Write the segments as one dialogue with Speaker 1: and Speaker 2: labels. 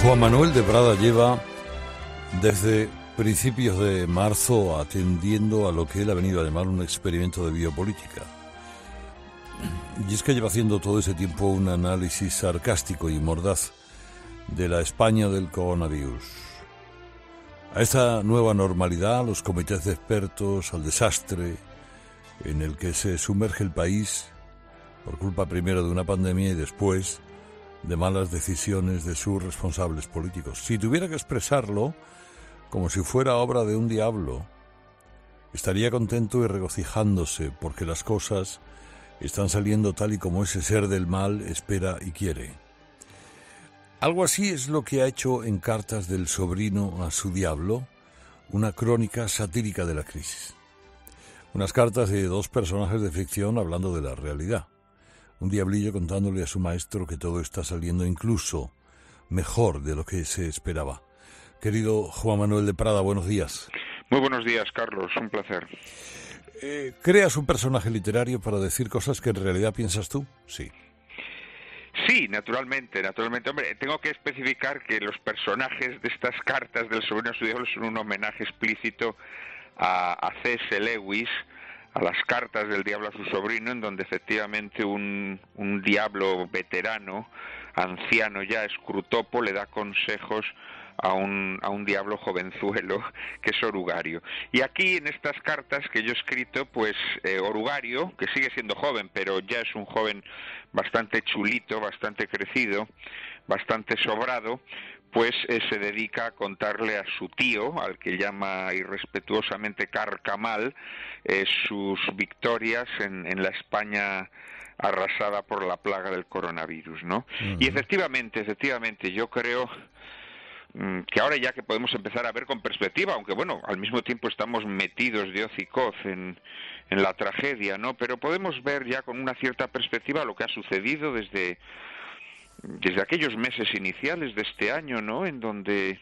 Speaker 1: Juan Manuel de Prada lleva desde principios de marzo atendiendo a lo que él ha venido a llamar un experimento de biopolítica. Y es que lleva haciendo todo ese tiempo un análisis sarcástico y mordaz de la España del coronavirus. A esta nueva normalidad, a los comités de expertos, al desastre en el que se sumerge el país por culpa primero de una pandemia y después de malas decisiones de sus responsables políticos. Si tuviera que expresarlo como si fuera obra de un diablo, estaría contento y regocijándose porque las cosas están saliendo tal y como ese ser del mal espera y quiere. Algo así es lo que ha hecho en Cartas del sobrino a su diablo, una crónica satírica de la crisis. Unas cartas de dos personajes de ficción hablando de la realidad. Un diablillo contándole a su maestro que todo está saliendo incluso mejor de lo que se esperaba. Querido Juan Manuel de Prada, buenos días.
Speaker 2: Muy buenos días, Carlos, un placer.
Speaker 1: ¿Creas un personaje literario para decir cosas que en realidad piensas tú? Sí.
Speaker 2: Sí, naturalmente. Hombre, tengo que especificar que los personajes de estas cartas del sobrino a su diablo son un homenaje explícito a C.S. Lewis, a las cartas del diablo a su sobrino, en donde efectivamente un diablo veterano, anciano ya, escrutopo, le da consejos a un diablo jovenzuelo que es Orugario. Y aquí en estas cartas que yo he escrito, pues Orugario, que sigue siendo joven, pero ya es un joven bastante chulito, bastante crecido, bastante sobrado, pues se dedica a contarle a su tío, al que llama irrespetuosamente Carcamal, sus victorias en la España arrasada por la plaga del coronavirus, ¿no? Uh-huh. Y efectivamente, yo creo que ahora ya que podemos empezar a ver con perspectiva, aunque bueno, al mismo tiempo estamos metidos de hoz y coz en la tragedia, ¿no? Pero podemos ver ya con una cierta perspectiva lo que ha sucedido desde aquellos meses iniciales de este año, ¿no? En donde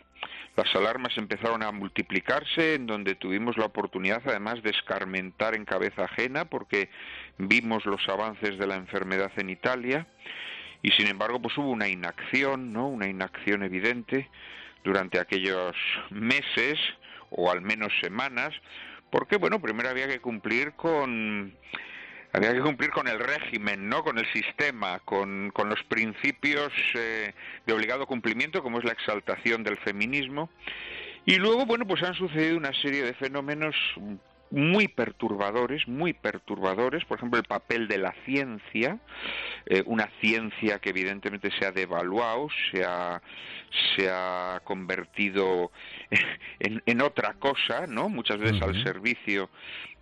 Speaker 2: las alarmas empezaron a multiplicarse, en donde tuvimos la oportunidad además de escarmentar en cabeza ajena porque vimos los avances de la enfermedad en Italia y sin embargo pues hubo una inacción, ¿no? Una inacción evidente durante aquellos meses o al menos semanas, porque bueno, primero había que cumplir con el régimen, ¿no? Con el sistema, con los principios de obligado cumplimiento, como es la exaltación del feminismo. Y luego, bueno, pues han sucedido una serie de fenómenos muy perturbadores, por ejemplo, el papel de la ciencia, una ciencia que evidentemente se ha devaluado, se ha convertido en otra cosa, ¿no? Muchas veces al servicio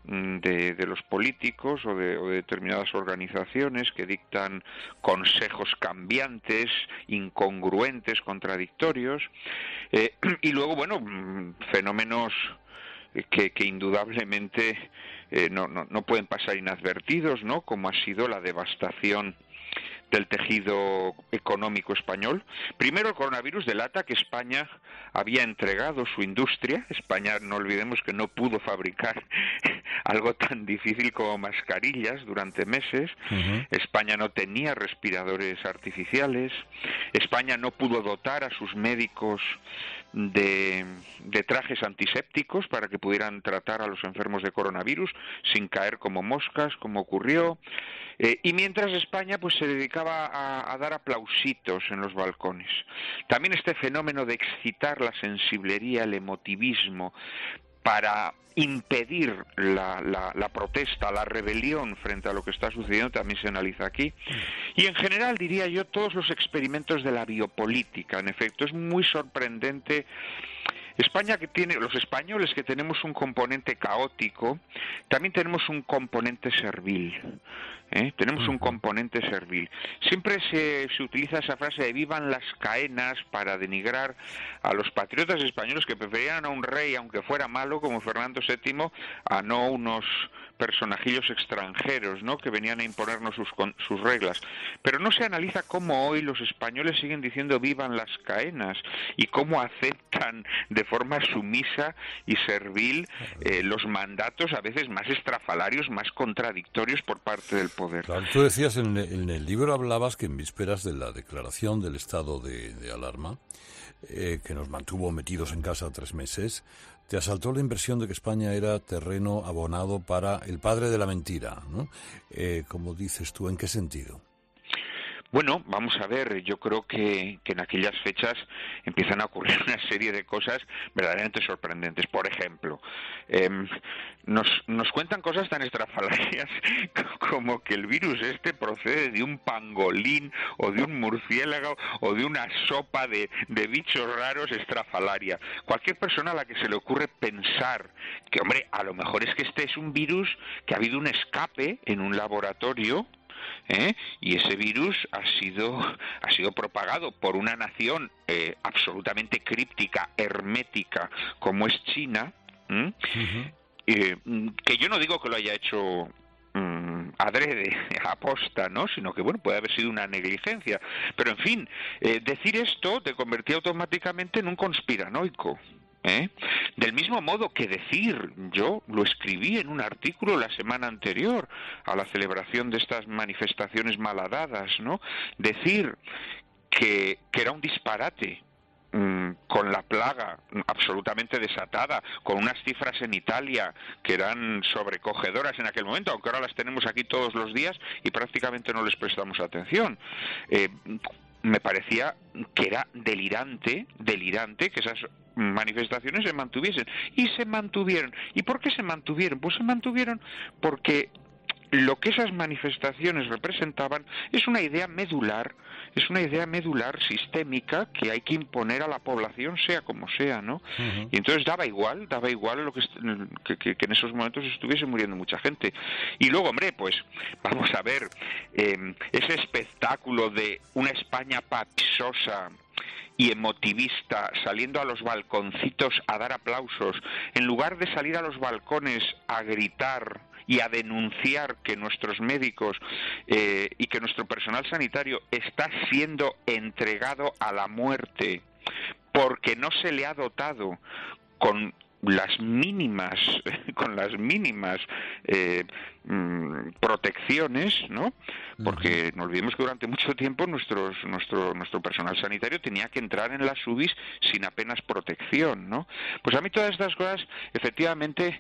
Speaker 2: de los políticos o de determinadas organizaciones que dictan consejos cambiantes, incongruentes, contradictorios, y luego, bueno, fenómenos que indudablemente no pueden pasar inadvertidos, ¿no? Como ha sido la devastación del tejido económico español. Primero, el coronavirus delata que España había entregado su industria. España, no olvidemos que no pudo fabricar algo tan difícil como mascarillas durante meses. Uh-huh. España no tenía respiradores artificiales. España no pudo dotar a sus médicos de trajes antisépticos para que pudieran tratar a los enfermos de coronavirus sin caer como moscas, como ocurrió. Y mientras España pues se dedicaba a dar aplausitos en los balcones. También este fenómeno de excitar la sensiblería, el emotivismo, para impedir la protesta, la rebelión frente a lo que está sucediendo, también se analiza aquí. Y en general, diría yo, todos los experimentos de la biopolítica, en efecto, es muy sorprendente. España, que tiene, los españoles que tenemos un componente caótico, también tenemos un componente servil. Tenemos un componente servil. Siempre se utiliza esa frase de vivan las caenas para denigrar a los patriotas españoles que preferían a un rey, aunque fuera malo, como Fernando VII, a no unos personajillos extranjeros, ¿no?, que venían a imponernos sus reglas. Pero no se analiza cómo hoy los españoles siguen diciendo vivan las caenas y cómo aceptan de forma sumisa y servil los mandatos a veces más estrafalarios, más contradictorios por parte del poder.
Speaker 1: Claro, tú decías en el libro, hablabas que en vísperas de la declaración del estado de alarma, que nos mantuvo metidos en casa 3 meses, te asaltó la impresión de que España era terreno abonado para el padre de la mentira, ¿no? Como dices tú, ¿en qué sentido?
Speaker 2: Bueno, vamos a ver, yo creo que en aquellas fechas empiezan a ocurrir una serie de cosas verdaderamente sorprendentes. Por ejemplo, nos cuentan cosas tan estrafalarias como que el virus procede de un pangolín o de un murciélago o de una sopa de bichos raros estrafalaria. Cualquier persona a la que se le ocurre pensar que, hombre, a lo mejor es que este es un virus que ha habido un escape en un laboratorio, y ese virus ha sido propagado por una nación absolutamente críptica, hermética, como es China, que yo no digo que lo haya hecho adrede, aposta, ¿no?, sino que, bueno, puede haber sido una negligencia. Pero, en fin, decir esto te convertía automáticamente en un conspiranoico. Del mismo modo que decir, yo lo escribí en un artículo la semana anterior a la celebración de estas manifestaciones malhadadas, ¿no?, decir que era un disparate, con la plaga absolutamente desatada, con unas cifras en Italia que eran sobrecogedoras en aquel momento, aunque ahora las tenemos aquí todos los días y prácticamente no les prestamos atención. Me parecía que era delirante que esas manifestaciones se mantuviesen. Y se mantuvieron. ¿Y por qué se mantuvieron? Pues se mantuvieron porque lo que esas manifestaciones representaban es una idea medular sistémica que hay que imponer a la población, sea como sea, ¿no? Uh-huh. Y entonces daba igual lo que en esos momentos estuviese muriendo mucha gente. Y luego, hombre, pues vamos a ver, ese espectáculo de una España papisosa y emotivista, saliendo a los balconcitos a dar aplausos, en lugar de salir a los balcones a gritar y a denunciar que nuestros médicos y que nuestro personal sanitario está siendo entregado a la muerte porque no se le ha dotado con las mínimas protecciones, ¿no? Porque no olvidemos que durante mucho tiempo nuestro personal sanitario tenía que entrar en las UBIs sin apenas protección, ¿no? Pues a mí todas estas cosas efectivamente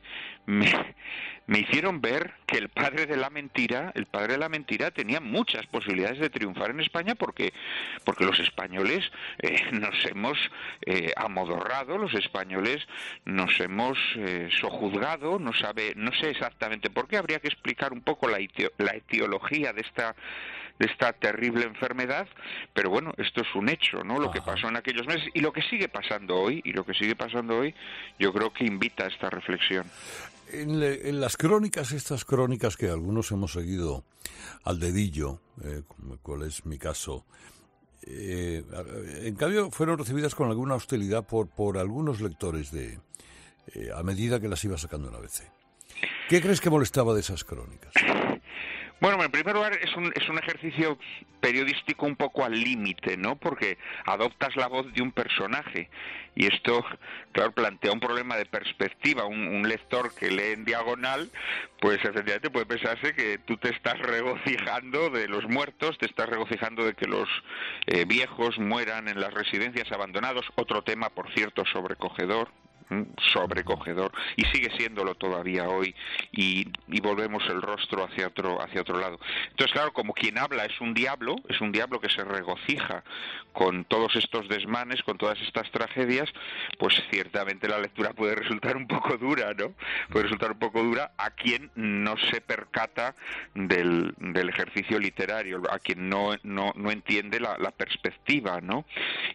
Speaker 2: me hicieron ver que el padre de la mentira tenía muchas posibilidades de triunfar en España porque los españoles nos hemos amodorrado, los españoles nos hemos sojuzgado, no sé exactamente por qué, habría que explicar un poco la etiología de esta terrible enfermedad, pero bueno, esto es un hecho, ¿no? Lo que pasó en aquellos meses y lo que sigue pasando hoy, yo creo que invita a esta reflexión.
Speaker 1: En las crónicas, estas crónicas que algunos hemos seguido al dedillo, cuál es mi caso, en cambio fueron recibidas con alguna hostilidad por algunos lectores a medida que las iba sacando en ABC. ¿Qué crees que molestaba de esas crónicas?
Speaker 2: Bueno, en primer lugar es un ejercicio periodístico un poco al límite, ¿no? Porque adoptas la voz de un personaje y esto, claro, plantea un problema de perspectiva. Un lector que lee en diagonal, pues efectivamente puede pensarse que tú te estás regocijando de los muertos, te estás regocijando de que los viejos mueran en las residencias abandonados. Otro tema, por cierto, sobrecogedor y sigue siéndolo todavía hoy y volvemos el rostro hacia otro lado. Entonces, claro, como quien habla es un diablo que se regocija con todos estos desmanes, con todas estas tragedias, pues ciertamente la lectura puede resultar un poco dura, ¿no? Puede resultar un poco dura a quien no se percata del ejercicio literario, a quien no entiende la perspectiva, ¿no?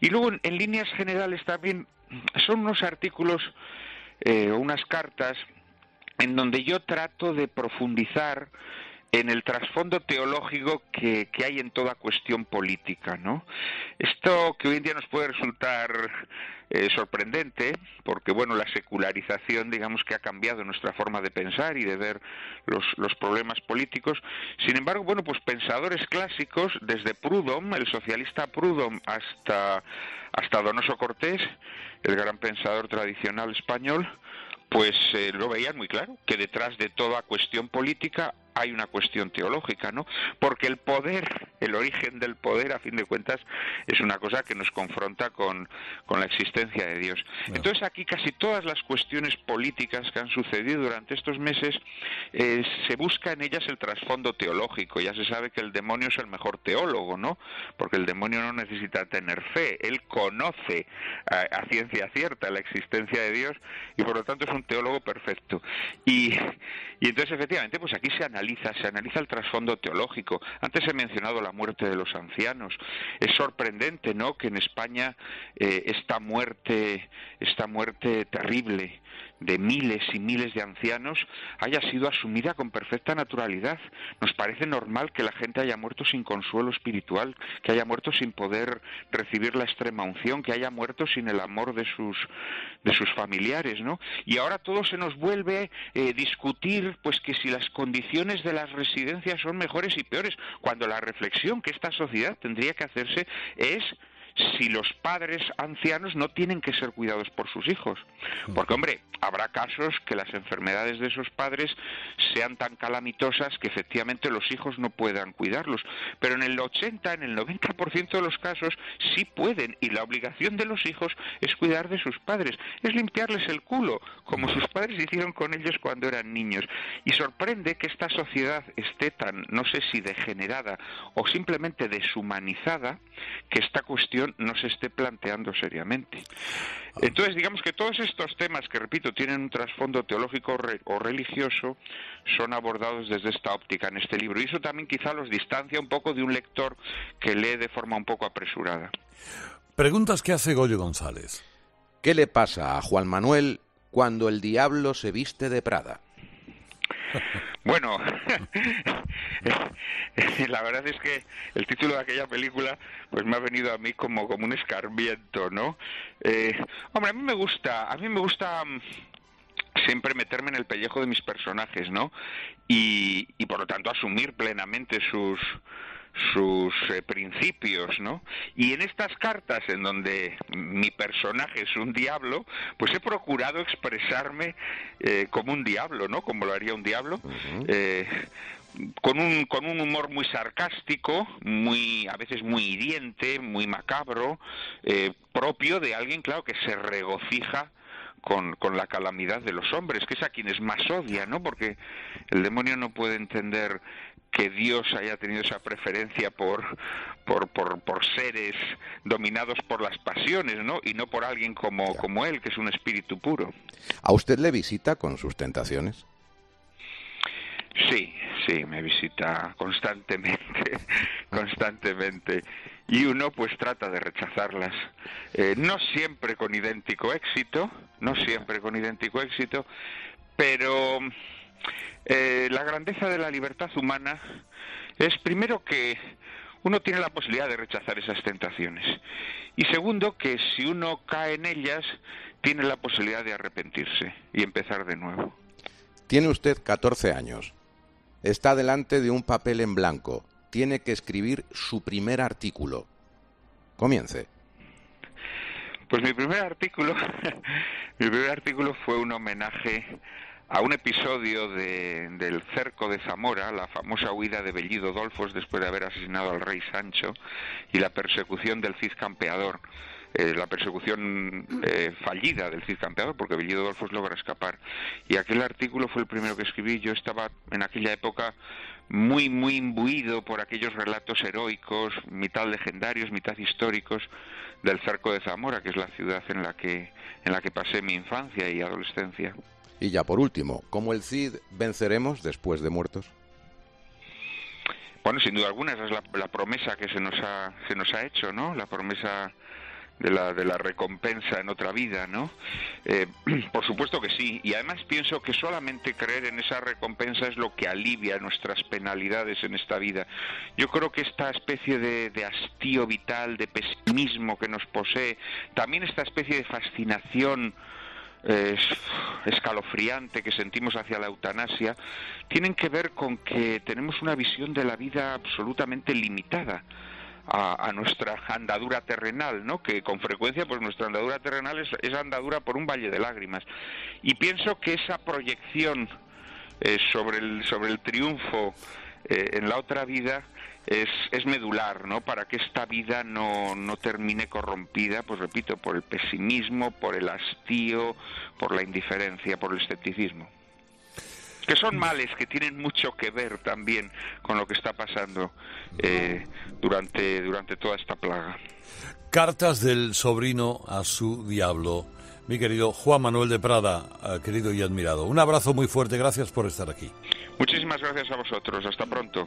Speaker 2: Y luego, en líneas generales también, son unos artículos, unas cartas, en donde yo trato de profundizar en el trasfondo teológico que hay en toda cuestión política, ¿no? Esto que hoy en día nos puede resultar sorprendente, porque bueno, la secularización, digamos, que ha cambiado nuestra forma de pensar y de ver los problemas políticos. Sin embargo, bueno, pues pensadores clásicos, desde Proudhon, el socialista Proudhon, hasta Donoso Cortés, el gran pensador tradicional español, pues lo veían muy claro, que detrás de toda cuestión política hay una cuestión teológica, ¿no? Porque el poder, el origen del poder, a fin de cuentas, es una cosa que nos confronta con la existencia de Dios. Entonces aquí casi todas las cuestiones políticas que han sucedido durante estos meses, se busca en ellas el trasfondo teológico. Ya se sabe que el demonio es el mejor teólogo, ¿no? Porque el demonio no necesita tener fe, él conoce a ciencia cierta la existencia de Dios y por lo tanto es un teólogo perfecto. Y entonces efectivamente, pues aquí se analiza el trasfondo teológico. Antes he mencionado la muerte de los ancianos. Es sorprendente, ¿no?, que en España esta muerte terrible de miles y miles de ancianos haya sido asumida con perfecta naturalidad. Nos parece normal que la gente haya muerto sin consuelo espiritual, que haya muerto sin poder recibir la extrema unción, que haya muerto sin el amor de sus familiares, ¿no? Y ahora todo se nos vuelve discutir, pues, que si las condiciones de las residencias son mejores y peores, cuando la reflexión que esta sociedad tendría que hacerse es si los padres ancianos no tienen que ser cuidados por sus hijos. Porque, hombre, habrá casos que las enfermedades de esos padres sean tan calamitosas que efectivamente los hijos no puedan cuidarlos. Pero en el 80, en el 90% de los casos sí pueden, y la obligación de los hijos es cuidar de sus padres, es limpiarles el culo, como sus padres hicieron con ellos cuando eran niños. Y sorprende que esta sociedad esté tan, no sé si degenerada o simplemente deshumanizada, que esta cuestión no se esté planteando seriamente. Entonces, digamos que todos estos temas, que repito, tienen un trasfondo teológico o religioso, son abordados desde esta óptica en este libro. Y eso también quizá los distancia un poco de un lector que lee de forma un poco apresurada.
Speaker 1: Preguntas que hace Goyo González.
Speaker 3: ¿Qué le pasa a Juan Manuel cuando el diablo se viste de Prada?
Speaker 2: Bueno, la verdad es que el título de aquella película pues me ha venido a mí como un escarmiento, ¿no? Hombre, a mí me gusta siempre meterme en el pellejo de mis personajes, ¿no? Y por lo tanto asumir plenamente sus principios, ¿no? Y en estas cartas en donde mi personaje es un diablo, pues he procurado expresarme como un diablo, ¿no? Como lo haría un diablo, con un humor muy sarcástico, a veces muy hiriente, muy macabro, propio de alguien, claro, que se regocija con la calamidad de los hombres, que es a quienes más odia, ¿no? Porque el demonio no puede entender que Dios haya tenido esa preferencia por seres dominados por las pasiones, ¿no? Y no por alguien como él, que es un espíritu puro.
Speaker 3: ¿A usted le visita con sus tentaciones?
Speaker 2: Sí, me visita constantemente. Y uno pues trata de rechazarlas. No siempre con idéntico éxito, pero la grandeza de la libertad humana es, primero, que uno tiene la posibilidad de rechazar esas tentaciones, y segundo, que si uno cae en ellas, tiene la posibilidad de arrepentirse y empezar de nuevo.
Speaker 3: Tiene usted 14 años. Está delante de un papel en blanco. Tiene que escribir su primer artículo. Comience.
Speaker 2: Pues mi primer artículo fue un homenaje a un episodio del cerco de Zamora, la famosa huida de Bellido Dolfos después de haber asesinado al rey Sancho, y la persecución del Cid Campeador, la persecución fallida del Cid Campeador, porque Bellido Dolfos logra escapar. Y aquel artículo fue el primero que escribí. Yo estaba en aquella época muy imbuido por aquellos relatos heroicos, mitad legendarios, mitad históricos, del cerco de Zamora, que es la ciudad en la que pasé mi infancia y adolescencia.
Speaker 3: Y ya por último, ¿cómo el Cid venceremos después de muertos?
Speaker 2: Bueno, sin duda alguna, esa es la promesa que se nos ha hecho, ¿no? La promesa de la recompensa en otra vida, ¿no? Por supuesto que sí, y además pienso que solamente creer en esa recompensa es lo que alivia nuestras penalidades en esta vida. Yo creo que esta especie de hastío vital, de pesimismo que nos posee, también esta especie de fascinación escalofriante que sentimos hacia la eutanasia, tienen que ver con que tenemos una visión de la vida absolutamente limitada a nuestra andadura terrenal, ¿no? Que con frecuencia pues nuestra andadura terrenal es andadura por un valle de lágrimas, y pienso que esa proyección sobre el triunfo en la otra vida es medular, ¿no? Para que esta vida no termine corrompida, pues repito, por el pesimismo, por el hastío, por la indiferencia, por el escepticismo, que son males que tienen mucho que ver también con lo que está pasando durante toda esta plaga.
Speaker 1: Cartas del sobrino a su diablo. Mi querido Juan Manuel de Prada, querido y admirado. Un abrazo muy fuerte, gracias por estar aquí.
Speaker 2: Muchísimas gracias a vosotros, hasta pronto.